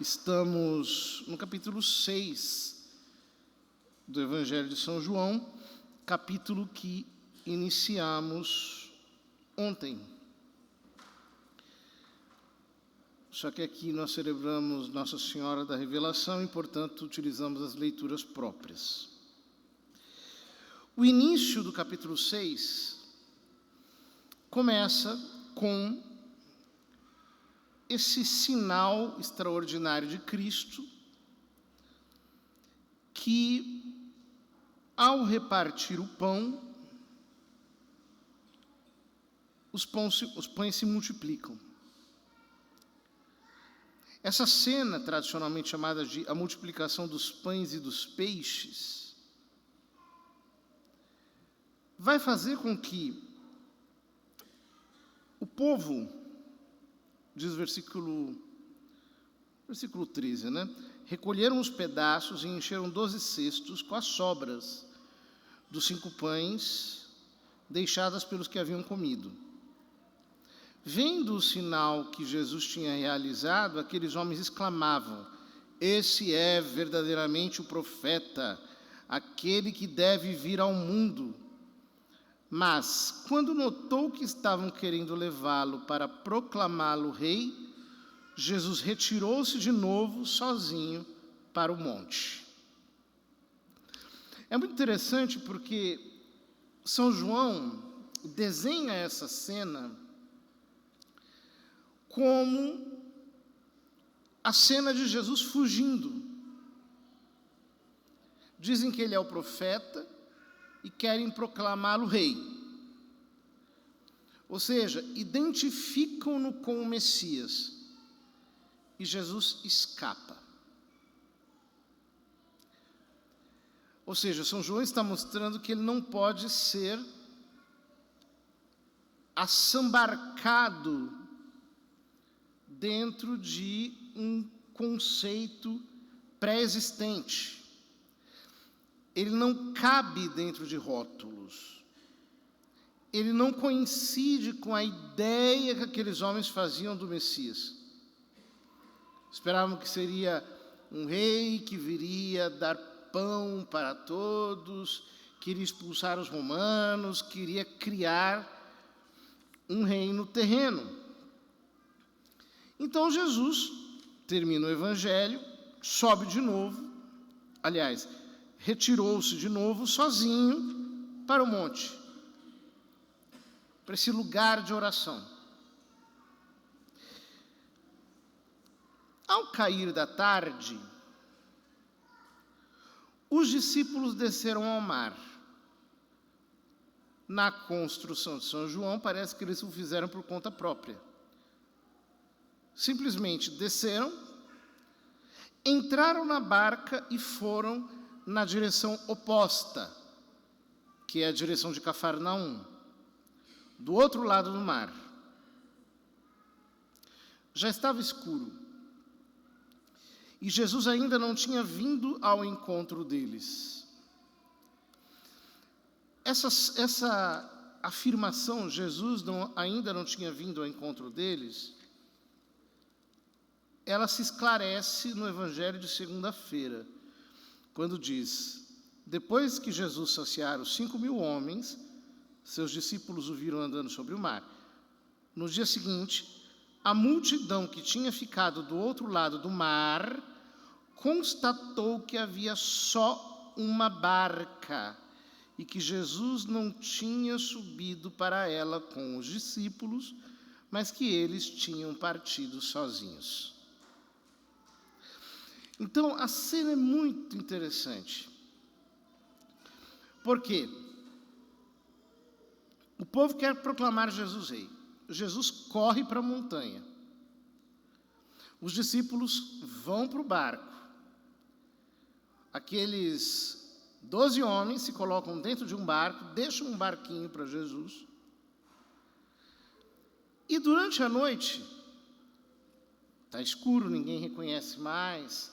Estamos no capítulo 6 do Evangelho de São João, capítulo que iniciamos ontem. Só que aqui nós celebramos Nossa Senhora da Revelação e, portanto, utilizamos as leituras próprias. O início do capítulo 6 começa com esse sinal extraordinário de Cristo, que, ao repartir o pão, os pães se multiplicam. Essa cena, tradicionalmente chamada de a multiplicação dos pães e dos peixes, vai fazer com que o povo, diz o versículo 13, recolheram os pedaços e encheram 12 cestos com as sobras dos 5 pães deixadas pelos que haviam comido. Vendo o sinal que Jesus tinha realizado, aqueles homens exclamavam: "Esse é verdadeiramente o profeta, aquele que deve vir ao mundo." Mas, quando notou que estavam querendo levá-lo para proclamá-lo rei, Jesus retirou-se de novo sozinho para o monte. É muito interessante porque São João desenha essa cena como a cena de Jesus fugindo. Dizem que ele é o profeta e querem proclamá-lo rei. Ou seja, identificam-no com o Messias. E Jesus escapa. Ou seja, São João está mostrando que ele não pode ser assambarcado dentro de um conceito pré-existente. Ele não cabe dentro de rótulos. Ele não coincide com a ideia que aqueles homens faziam do Messias. Esperavam que seria um rei que viria dar pão para todos, queria expulsar os romanos, queria criar um reino terreno. Então Jesus termina o Evangelho, sobe de novo, aliás, retirou-se de novo sozinho para o monte, para esse lugar de oração. Ao cair da tarde, os discípulos desceram ao mar. Na construção de São João, parece que eles o fizeram por conta própria. Simplesmente desceram, entraram na barca e foram na direção oposta, que é a direção de Cafarnaum, do outro lado do mar. Já estava escuro, e Jesus ainda não tinha vindo ao encontro deles. Essa afirmação, Jesus ainda não tinha vindo ao encontro deles, ela se esclarece no Evangelho de segunda-feira, quando diz: depois que Jesus saciara os 5.000 homens, seus discípulos o viram andando sobre o mar. No dia seguinte, a multidão que tinha ficado do outro lado do mar constatou que havia só uma barca e que Jesus não tinha subido para ela com os discípulos, mas que eles tinham partido sozinhos. Então, a cena é muito interessante. Por quê? O povo quer proclamar Jesus rei. Jesus corre para a montanha. Os discípulos vão para o barco. Aqueles 12 homens se colocam dentro de um barco, deixam um barquinho para Jesus. E durante a noite, está escuro, ninguém reconhece mais.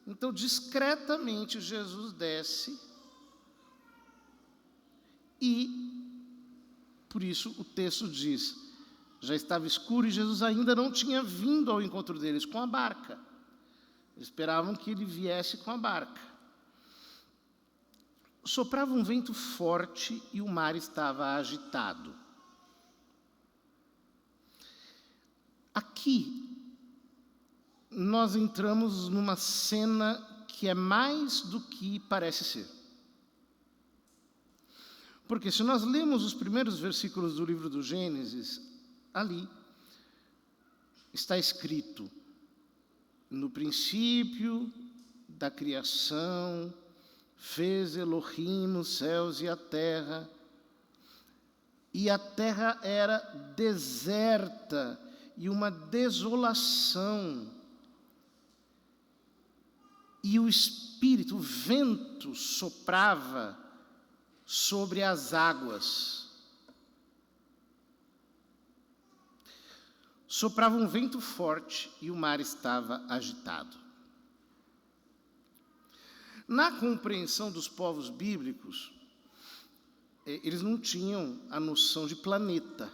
Então, discretamente, Jesus desce e, por isso, o texto diz: já estava escuro e Jesus ainda não tinha vindo ao encontro deles com a barca. Eles esperavam que ele viesse com a barca. Soprava um vento forte e o mar estava agitado. Aqui, nós entramos numa cena que é mais do que parece ser. Porque se nós lemos os primeiros versículos do livro do Gênesis, ali está escrito: no princípio da criação, fez Elohim os céus e a terra era deserta e uma desolação. E o Espírito, o vento, soprava sobre as águas. Soprava um vento forte e o mar estava agitado. Na compreensão dos povos bíblicos, eles não tinham a noção de planeta.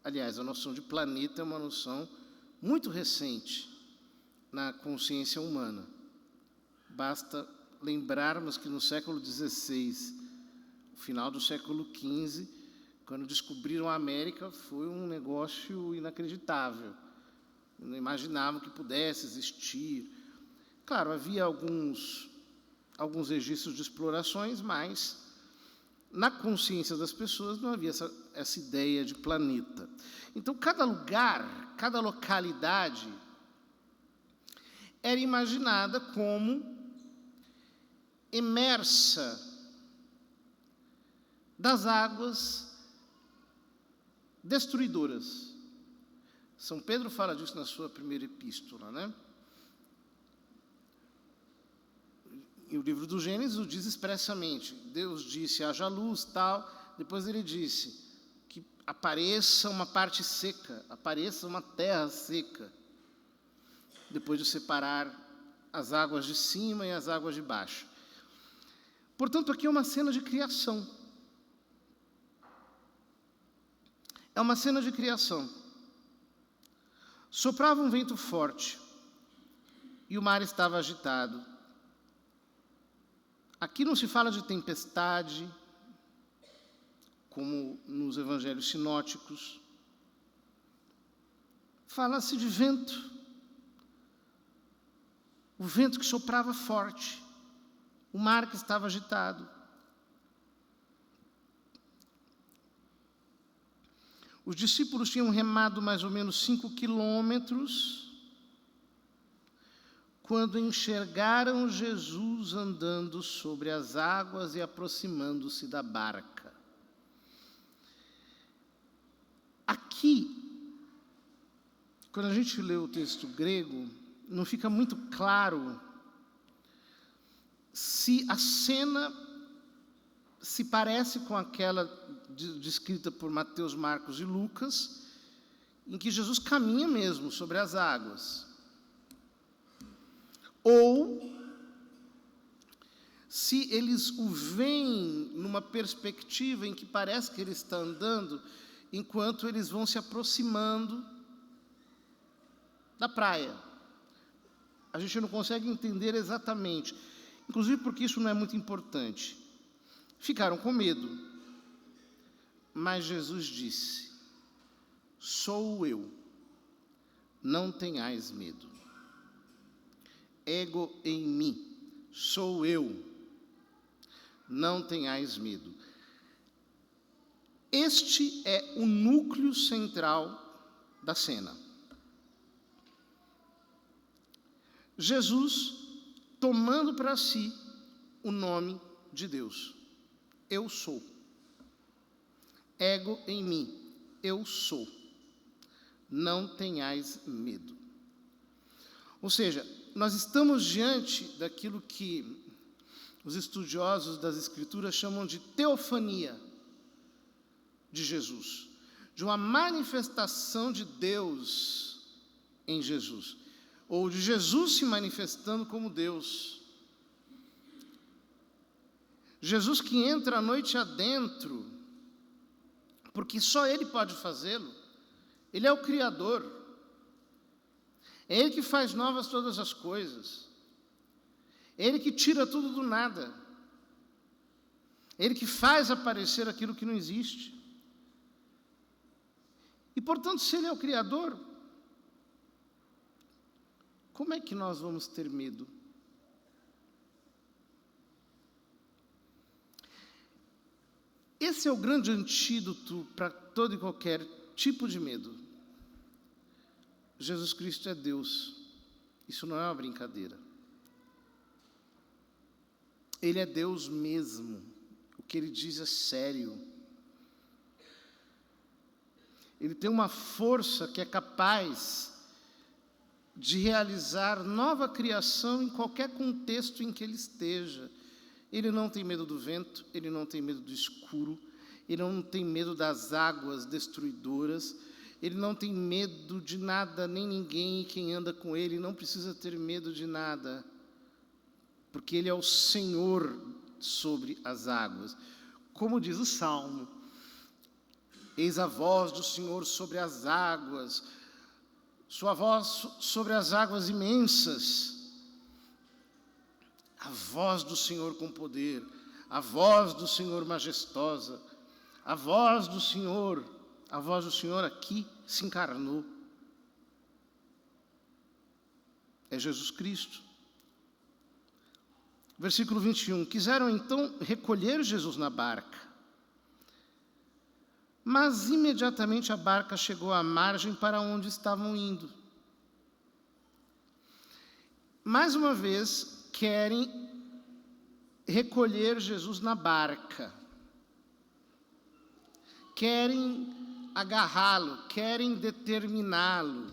Aliás, a noção de planeta é uma noção muito recente na consciência humana. Basta lembrarmos que no século XVI, no final do século XV, quando descobriram a América, foi um negócio inacreditável. Não imaginavam que pudesse existir. Claro, havia alguns registros de explorações, mas na consciência das pessoas não havia essa ideia de planeta. Então, cada lugar, cada localidade era imaginada como emersa das águas destruidoras. São Pedro fala disso na sua primeira epístola, né? E o livro do Gênesis o diz expressamente. Deus disse, haja luz, tal. Depois ele disse que apareça uma parte seca, apareça uma terra seca. Depois de separar as águas de cima e as águas de baixo. Portanto, aqui é uma cena de criação. É uma cena de criação. Soprava um vento forte e o mar estava agitado. Aqui não se fala de tempestade, como nos evangelhos sinóticos. Fala-se de vento. O vento que soprava forte, o mar que estava agitado. Os discípulos tinham remado mais ou menos 5 quilômetros quando enxergaram Jesus andando sobre as águas e aproximando-se da barca. Aqui, quando a gente lê o texto grego, não fica muito claro se a cena se parece com aquela descrita por Mateus, Marcos e Lucas, em que Jesus caminha mesmo sobre as águas. Ou se eles o veem numa perspectiva em que parece que ele está andando, enquanto eles vão se aproximando da praia. A gente não consegue entender exatamente, inclusive porque isso não é muito importante. Ficaram com medo, mas Jesus disse, sou eu, não tenhais medo. Ego em mim, sou eu, não tenhais medo. Este é o núcleo central da cena. Jesus tomando para si o nome de Deus. Eu sou. Ego em mim. Eu sou. Não tenhais medo. Ou seja, nós estamos diante daquilo que os estudiosos das Escrituras chamam de teofania de Jesus. De uma manifestação de Deus em Jesus. Ou de Jesus se manifestando como Deus. Jesus que entra a noite adentro, porque só Ele pode fazê-lo. Ele é o Criador. É Ele que faz novas todas as coisas. É Ele que tira tudo do nada. É Ele que faz aparecer aquilo que não existe. E, portanto, se Ele é o Criador, como é que nós vamos ter medo? Esse é o grande antídoto para todo e qualquer tipo de medo. Jesus Cristo é Deus. Isso não é uma brincadeira. Ele é Deus mesmo. O que Ele diz é sério. Ele tem uma força que é capaz de realizar nova criação em qualquer contexto em que Ele esteja. Ele não tem medo do vento, Ele não tem medo do escuro, Ele não tem medo das águas destruidoras, Ele não tem medo de nada, nem ninguém, e quem anda com Ele não precisa ter medo de nada, porque Ele é o Senhor sobre as águas. Como diz o Salmo, eis a voz do Senhor sobre as águas, sua voz sobre as águas imensas. A voz do Senhor com poder, a voz do Senhor majestosa, a voz do Senhor aqui se encarnou. É Jesus Cristo. Versículo 21. Quiseram então recolher Jesus na barca. Mas imediatamente a barca chegou à margem para onde estavam indo. Mais uma vez, querem recolher Jesus na barca. Querem agarrá-lo, querem determiná-lo,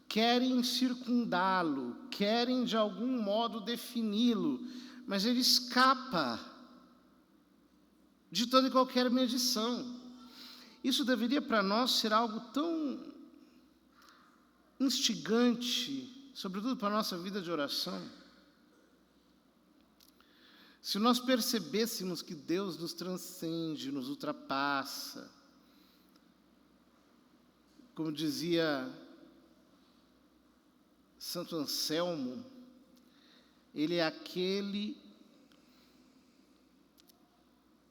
querem circundá-lo, querem de algum modo defini-lo, mas ele escapa de toda e qualquer medição. Isso deveria para nós ser algo tão instigante, sobretudo para a nossa vida de oração. Se nós percebêssemos que Deus nos transcende, nos ultrapassa, como dizia Santo Anselmo, Ele é aquele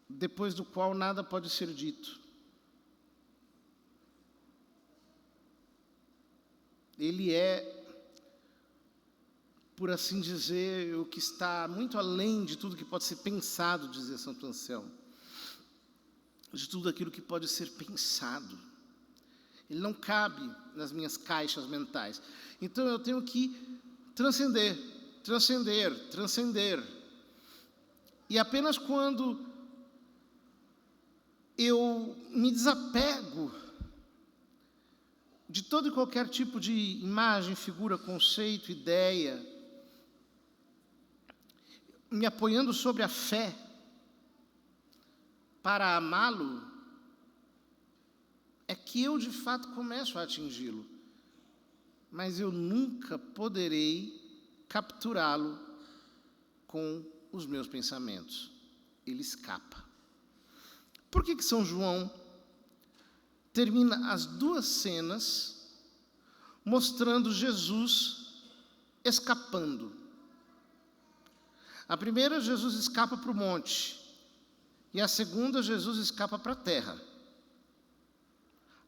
depois do qual nada pode ser dito. Ele é, por assim dizer, o que está muito além de tudo que pode ser pensado, dizia Santo Anselmo. De tudo aquilo que pode ser pensado. Ele não cabe nas minhas caixas mentais. Então eu tenho que transcender. E apenas quando eu me desapego de todo e qualquer tipo de imagem, figura, conceito, ideia, me apoiando sobre a fé para amá-lo, é que eu de fato começo a atingi-lo. Mas eu nunca poderei capturá-lo com os meus pensamentos. Ele escapa. Por que São João termina as duas cenas mostrando Jesus escapando? A primeira, Jesus escapa para o monte. E a segunda, Jesus escapa para a terra.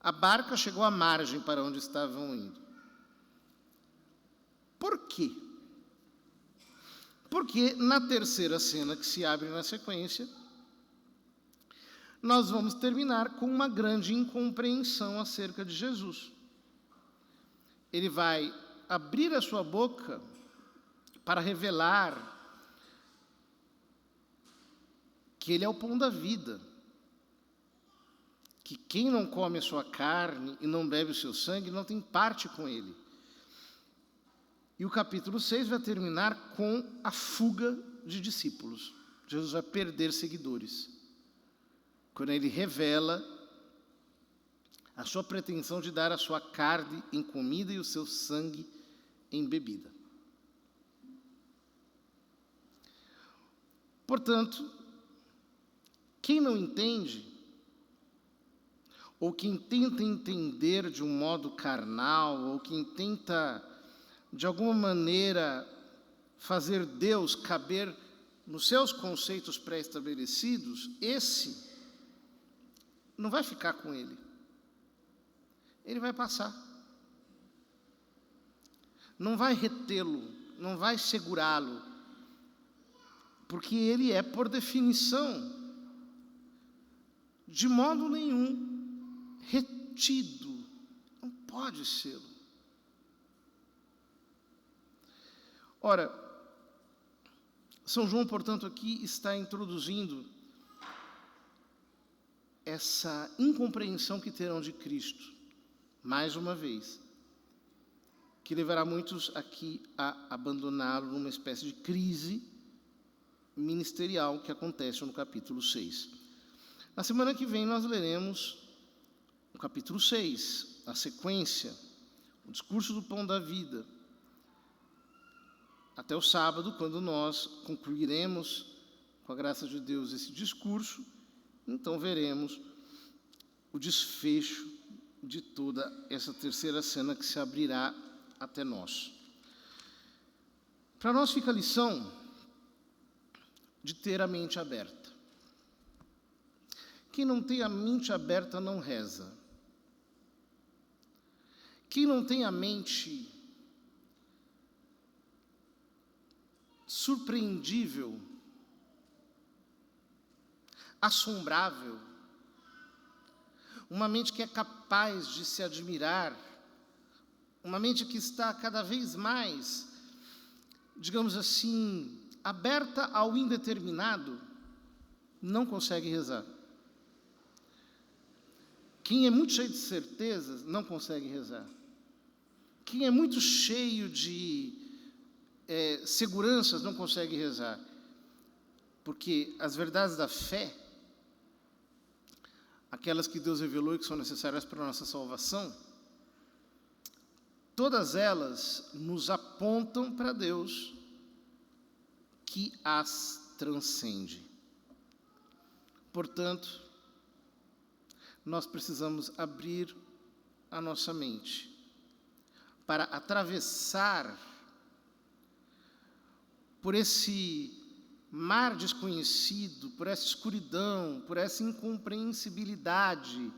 A barca chegou à margem para onde estavam indo. Por quê? Porque na terceira cena que se abre na sequência, nós vamos terminar com uma grande incompreensão acerca de Jesus. Ele vai abrir a sua boca para revelar que Ele é o pão da vida, que quem não come a sua carne e não bebe o seu sangue não tem parte com Ele. E o capítulo 6 vai terminar com a fuga de discípulos. Jesus vai perder seguidores, quando Ele revela a sua pretensão de dar a sua carne em comida e o seu sangue em bebida. Portanto, quem não entende, ou quem tenta entender de um modo carnal, ou quem tenta de alguma maneira, fazer Deus caber nos seus conceitos pré-estabelecidos, esse não vai ficar com ele. Ele vai passar. Não vai retê-lo, não vai segurá-lo, porque ele é, por definição, de modo nenhum retido. Não pode ser. Ora, São João, portanto, aqui está introduzindo essa incompreensão que terão de Cristo, mais uma vez, que levará muitos aqui a abandoná-lo numa espécie de crise ministerial que acontece no capítulo 6. Na semana que vem nós leremos o capítulo 6, a sequência, o discurso do pão da vida, até o sábado, quando nós concluiremos, com a graça de Deus, esse discurso. Então veremos o desfecho de toda essa terceira cena que se abrirá até nós. Para nós fica a lição de ter a mente aberta. Quem não tem a mente aberta não reza. Quem não tem a mente surpreendível, assombrável, uma mente que é capaz de se admirar, uma mente que está cada vez mais, digamos assim, aberta ao indeterminado, não consegue rezar. Quem é muito cheio de certezas não consegue rezar. Quem é muito cheio de seguranças não consegue rezar. Porque as verdades da fé, aquelas que Deus revelou e que são necessárias para a nossa salvação, todas elas nos apontam para Deus que as transcende. Portanto, nós precisamos abrir a nossa mente para atravessar por esse mar desconhecido, por essa escuridão, por essa incompreensibilidade.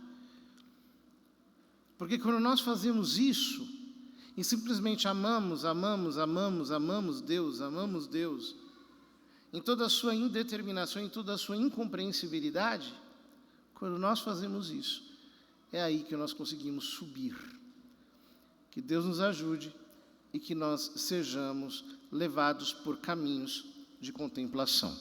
Porque quando nós fazemos isso, e simplesmente amamos Deus, em toda a sua indeterminação, em toda a sua incompreensibilidade, quando nós fazemos isso, é aí que nós conseguimos subir. Que Deus nos ajude e que nós sejamos levados por caminhos de contemplação.